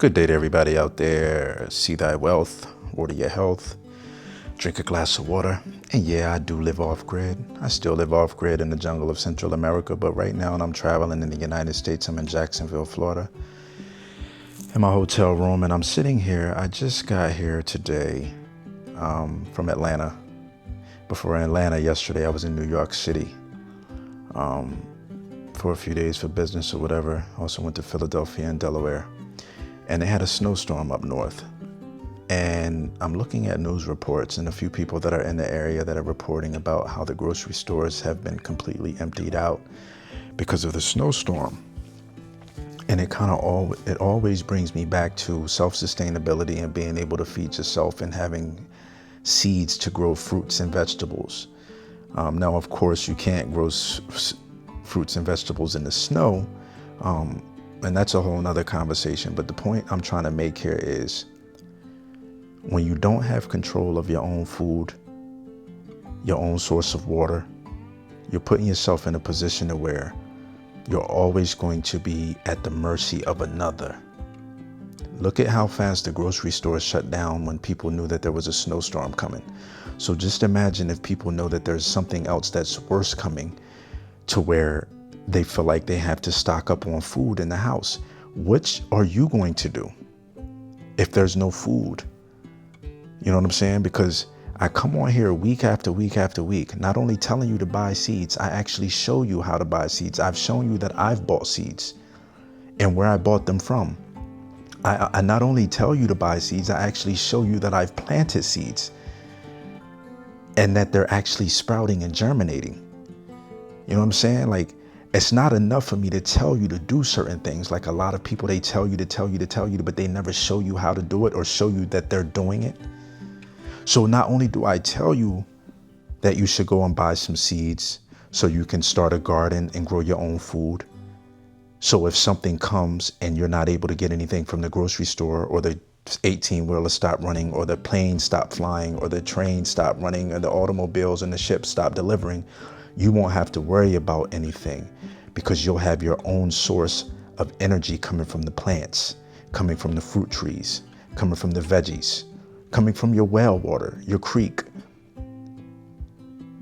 Good day to everybody out there. See thy wealth, water your health, drink a glass of water. And yeah, I do live off grid. I still live off grid in the jungle of Central America, but right now I'm traveling in the United States. I'm in Jacksonville, Florida, in my hotel room, and I'm sitting here. I just got here today from Atlanta. Before Atlanta, yesterday I was in New York City for a few days for business or whatever. Also went to Philadelphia and Delaware. And they had a snowstorm up north. And I'm looking at news reports and a few people that are in the area that are reporting about how the grocery stores have been completely emptied out because of the snowstorm. And it always brings me back to self-sustainability and being able to feed yourself and having seeds to grow fruits and vegetables. Now, of course, you can't grow fruits and vegetables in the snow. And that's a whole nother conversation. But the point I'm trying to make here is when you don't have control of your own food, your own source of water, you're putting yourself in a position to where you're always going to be at the mercy of another. Look at how fast the grocery stores shut down when people knew that there was a snowstorm coming. So just imagine if people know that there's something else that's worse coming to where they feel like they have to stock up on food in the house. Which are you going to do if there's no food? You know what I'm saying? Because I come on here week after week after week, not only telling you to buy seeds, I actually show you how to buy seeds. I've shown you that I've bought seeds and where I bought them from. I not only tell you to buy seeds, I actually show you that I've planted seeds and that they're actually sprouting and germinating. You know what I'm saying? Like, it's not enough for me to tell you to do certain things. Like a lot of people, they tell you, but they never show you how to do it or show you that they're doing it. So not only do I tell you that you should go and buy some seeds so you can start a garden and grow your own food. So if something comes and you're not able to get anything from the grocery store, or the 18-wheeler stop running, or the plane stop flying, or the train stop running, or the automobiles and the ships stop delivering, you won't have to worry about anything because you'll have your own source of energy coming from the plants, coming from the fruit trees, coming from the veggies, coming from your well water, your creek.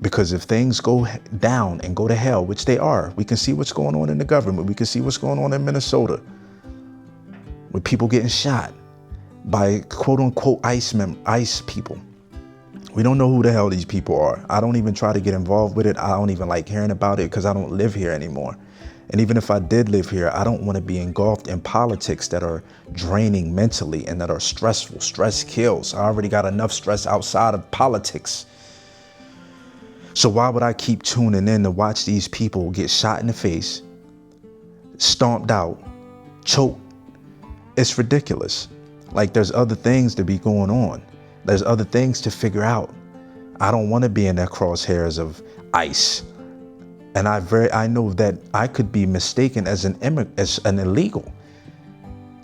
Because if things go down and go to hell, which they are, we can see what's going on in the government. We can see what's going on in Minnesota with people getting shot by quote unquote ICE people. We don't know who the hell these people are. I don't even try to get involved with it. I don't even like hearing about it because I don't live here anymore. And even if I did live here, I don't want to be engulfed in politics that are draining mentally and that are stressful. Stress kills. I already got enough stress outside of politics. So why would I keep tuning in to watch these people get shot in the face, stomped out, choked? It's ridiculous. Like, there's other things to be going on. There's other things to figure out. I don't want to be in the crosshairs of ICE. And I know that I could be mistaken as an illegal.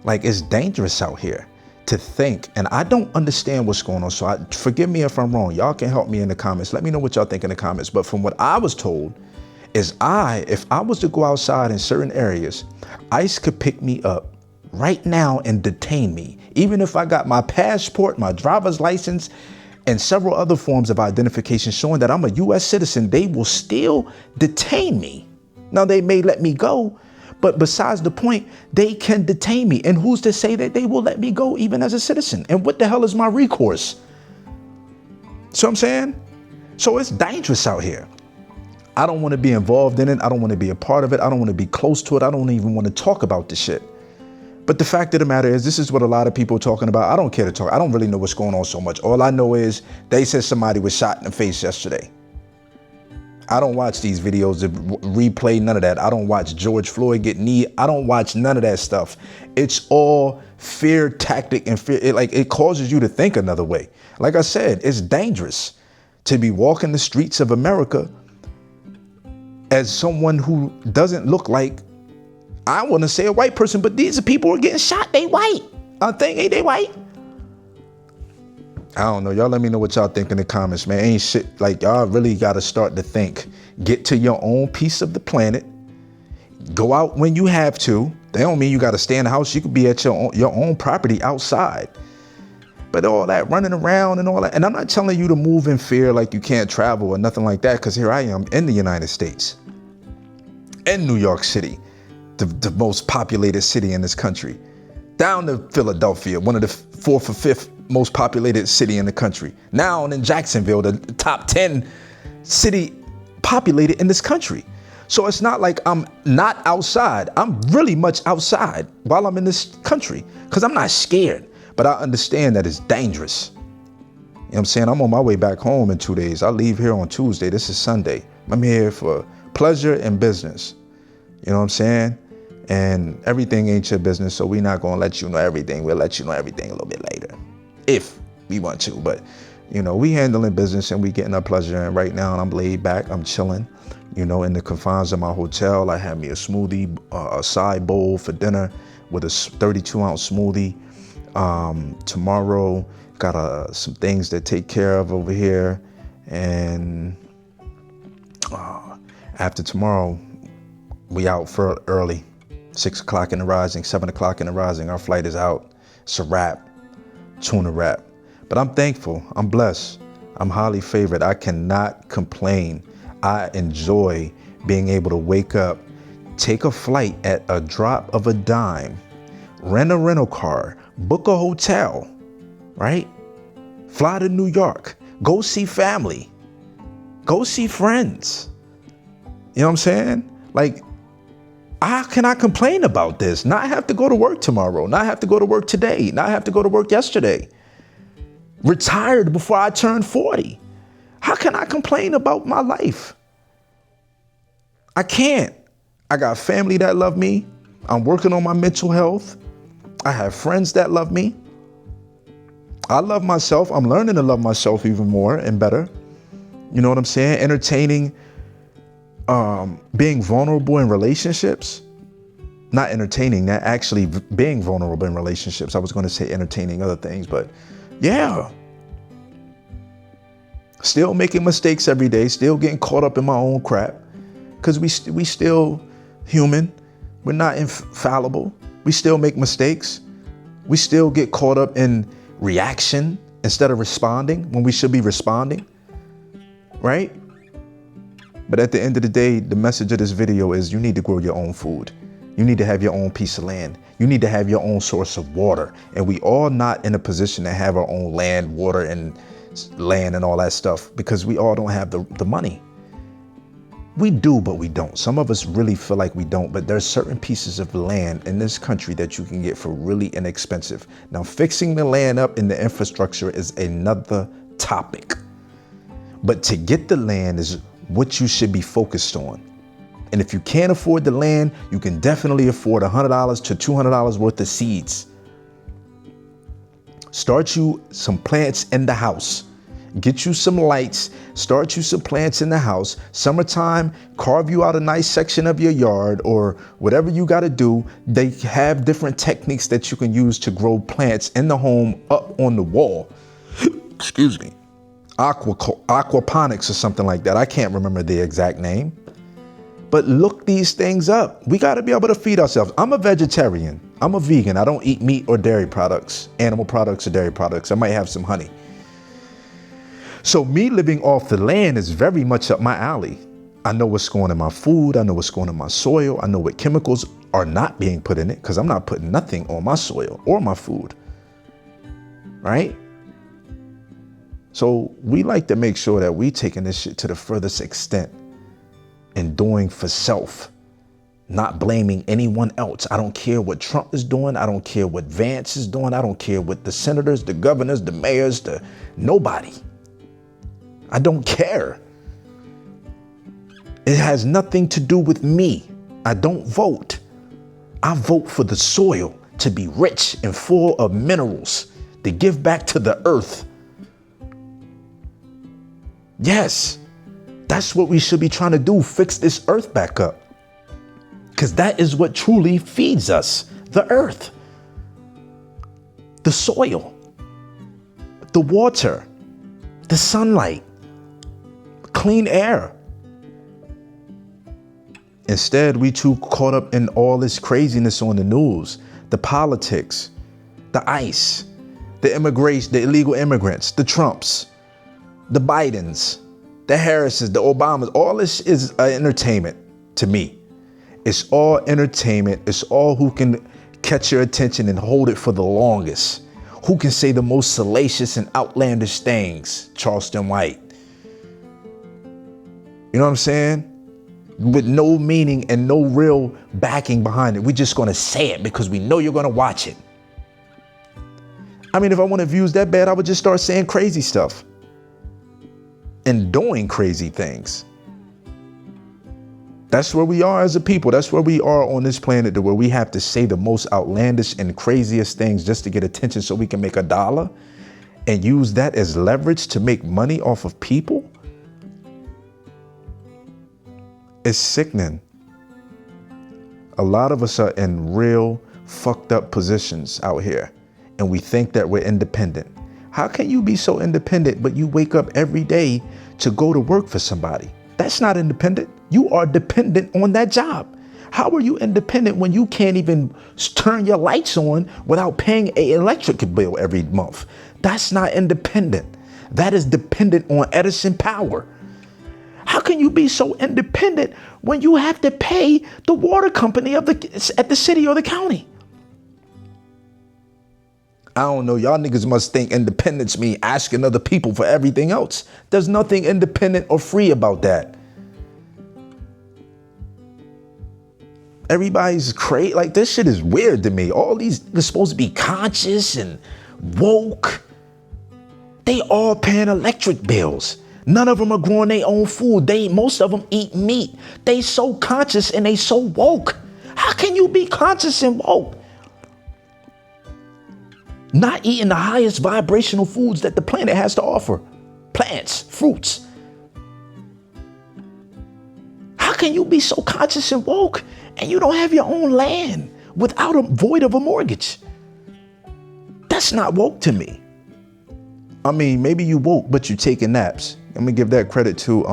Like, it's dangerous out here to think. And I don't understand what's going on. So forgive me if I'm wrong. Y'all can help me in the comments. Let me know what y'all think in the comments. But from what I was told is if I was to go outside in certain areas, ICE could pick me up right now and detain me. Even if I got my passport, my driver's license, and several other forms of identification showing that I'm a U.S. citizen, they will still detain me. Now, they may let me go, but besides the point, they can detain me. And who's to say that they will let me go even as a citizen? And what the hell is my recourse? So I'm saying? So it's dangerous out here. I don't want to be involved in it. I don't want to be a part of it. I don't want to be close to it. I don't even want to talk about this shit. But the fact of the matter is, this is what a lot of people are talking about. I don't care to talk. I don't really know what's going on so much. All I know is they said somebody was shot in the face yesterday. I don't watch these videos to replay none of that. I don't watch George Floyd get knee. I don't watch none of that stuff. It's all fear tactic and fear. It causes you to think another way. Like I said, it's dangerous to be walking the streets of America as someone who doesn't look like, I want to say a white person, but these are people who are getting shot. They white. I think, ain't they white? I don't know. Y'all let me know what y'all think in the comments, man. Ain't shit. Like, y'all really got to start to think. Get to your own piece of the planet. Go out when you have to. They don't mean you got to stay in the house. You could be at your own property outside. But all that running around and all that. And I'm not telling you to move in fear like you can't travel or nothing like that, because here I am in the United States, in New York City, the most populated city in this country, down to Philadelphia, one of the fourth or fifth most populated city in the country. Now in Jacksonville, the top 10 city populated in this country. So it's not like I'm not outside. I'm really much outside while I'm in this country because I'm not scared. But I understand that it's dangerous. You know what I'm saying? I'm on my way back home in 2 days. I leave here on Tuesday. This is Sunday. I'm here for pleasure and business. You know what I'm saying? And everything ain't your business, so we're not going to let you know everything. We'll let you know everything a little bit later, if we want to. But, you know, we handling business and we getting our pleasure. And right now I'm laid back. I'm chilling, you know, in the confines of my hotel. I had me a smoothie, a side bowl for dinner with a 32-ounce smoothie. Tomorrow, got some things to take care of over here. And after tomorrow, we out for early, 6 o'clock in the rising, 7 o'clock in the rising. Our flight is out. It's a wrap, tuna wrap. But I'm thankful. I'm blessed. I'm highly favored. I cannot complain. I enjoy being able to wake up, take a flight at a drop of a dime, rent a rental car, book a hotel, right? Fly to New York, go see family, go see friends. You know what I'm saying? Like, how can I complain about this? Not have to go to work tomorrow, not have to go to work today, not have to go to work yesterday. Retired before I turned 40. How can I complain about my life? I can't. I got family that love me. I'm working on my mental health. I have friends that love me. I love myself. I'm learning to love myself even more and better. You know what I'm saying? Entertaining, being vulnerable in relationships. Not entertaining, that actually being vulnerable in relationships. I was going to say entertaining other things, but yeah. Still making mistakes every day. Still getting caught up in my own crap. Because we still human. We're not infallible. We still make mistakes. We still get caught up in reaction instead of responding when we should be responding, right? But at the end of the day, the message of this video is you need to grow your own food. You need to have your own piece of land. You need to have your own source of water. And we all not in a position to have our own land, water, and land and all that stuff because we all don't have the money. We do, but we don't. Some of us really feel like we don't, but there's certain pieces of land in this country that you can get for really inexpensive. Now, fixing the land up in the infrastructure is another topic. But to get the land is what you should be focused on. And if you can't afford the land, you can definitely afford $100 to $200 worth of seeds. Start you some plants in the house. Get you some lights, start you some plants in the house. Summertime, carve you out a nice section of your yard or whatever you got to do. They have different techniques that you can use to grow plants in the home up on the wall. Excuse me. Aquaponics or something like that. I can't remember the exact name. But look these things up. We got to be able to feed ourselves. I'm a vegetarian. I'm a vegan. I don't eat meat or dairy products, animal products or dairy products. I might have some honey. So me living off the land is very much up my alley. I know what's going in my food. I know what's going in my soil. I know what chemicals are not being put in it because I'm not putting nothing on my soil or my food, right? So we like to make sure that we taking this shit to the furthest extent and doing for self, not blaming anyone else. I don't care what Trump is doing. I don't care what Vance is doing. I don't care what the senators, the governors, the mayors, nobody. I don't care. It has nothing to do with me. I don't vote. I vote for the soil to be rich and full of minerals to give back to the earth. Yes, that's what we should be trying to do, fix this earth back up. Because that is what truly feeds us, the earth, the soil, the water, the sunlight, clean air. Instead, we too caught up in all this craziness on the news, the politics, the ICE, the immigration, the illegal immigrants, the Trumps, the Bidens, the Harrises, the Obamas. All this is entertainment to me. It's all entertainment. It's all who can catch your attention and hold it for the longest. Who can say the most salacious and outlandish things? Charleston White. You know what I'm saying? With no meaning and no real backing behind it. We're just going to say it because we know you're going to watch it. I mean, if I wanted views that bad, I would just start saying crazy stuff and doing crazy things. That's where we are as a people. That's where we are on this planet, where we have to say the most outlandish and craziest things just to get attention so we can make $1 and use that as leverage to make money off of people. It's sickening. A lot of us are in real fucked up positions out here, and we think that we're independent. How can you be so independent, but you wake up every day to go to work for somebody? That's not independent. You are dependent on that job. How are you independent when you can't even turn your lights on without paying an electric bill every month? That's not independent. That is dependent on Edison power. How can you be so independent when you have to pay the water company at the city or the county? I don't know. Y'all niggas must think independence mean asking other people for everything else. There's nothing independent or free about that. Everybody's crazy. Like, this shit is weird to me. All these are supposed to be conscious and woke. They all paying electric bills. None of them are growing their own food. Most of them eat meat. They so conscious and they so woke. How can you be conscious and woke? Not eating the highest vibrational foods that the planet has to offer. Plants, fruits. How can you be so conscious and woke and you don't have your own land without a void of a mortgage? That's not woke to me. I mean, maybe you woke, but you taking naps. I'm gonna give that credit to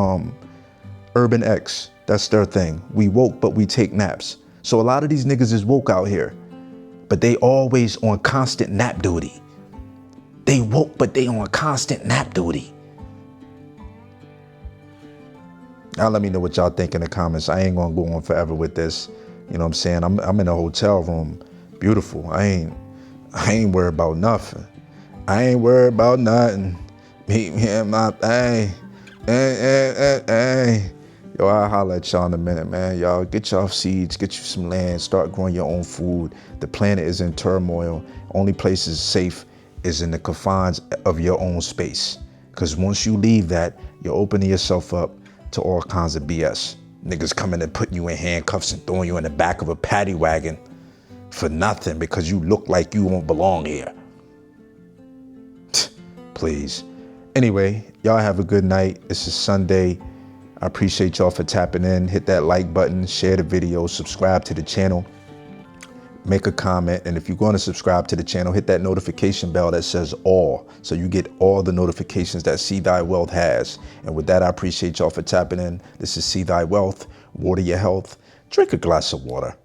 Urban X. That's their thing. We woke, but we take naps. So a lot of these niggas is woke out here, but they always on constant nap duty. They woke, but they on constant nap duty. Now let me know what y'all think in the comments. I ain't gonna go on forever with this. You know what I'm saying? I'm in a hotel room. Beautiful. I ain't worried about nothing. I ain't worried about nothing. Meet me in my thing. Hey. Yo, I'll holler at y'all in a minute, man. Y'all get y'all seeds, get you some land, start growing your own food. The planet is in turmoil. Only place is safe is in the confines of your own space. Because once you leave that, you're opening yourself up to all kinds of BS. Niggas coming and putting you in handcuffs and throwing you in the back of a paddy wagon for nothing because you look like you won't belong here. Please. Anyway, y'all have a good night. This is Sunday. I appreciate y'all for tapping in. Hit that like button, share the video, subscribe to the channel, make a comment. And if you're going to subscribe to the channel, hit that notification bell that says all, so you get all the notifications that See Thy Wealth has. And with that, I appreciate y'all for tapping in. This is See Thy Wealth. Water your health. Drink a glass of water.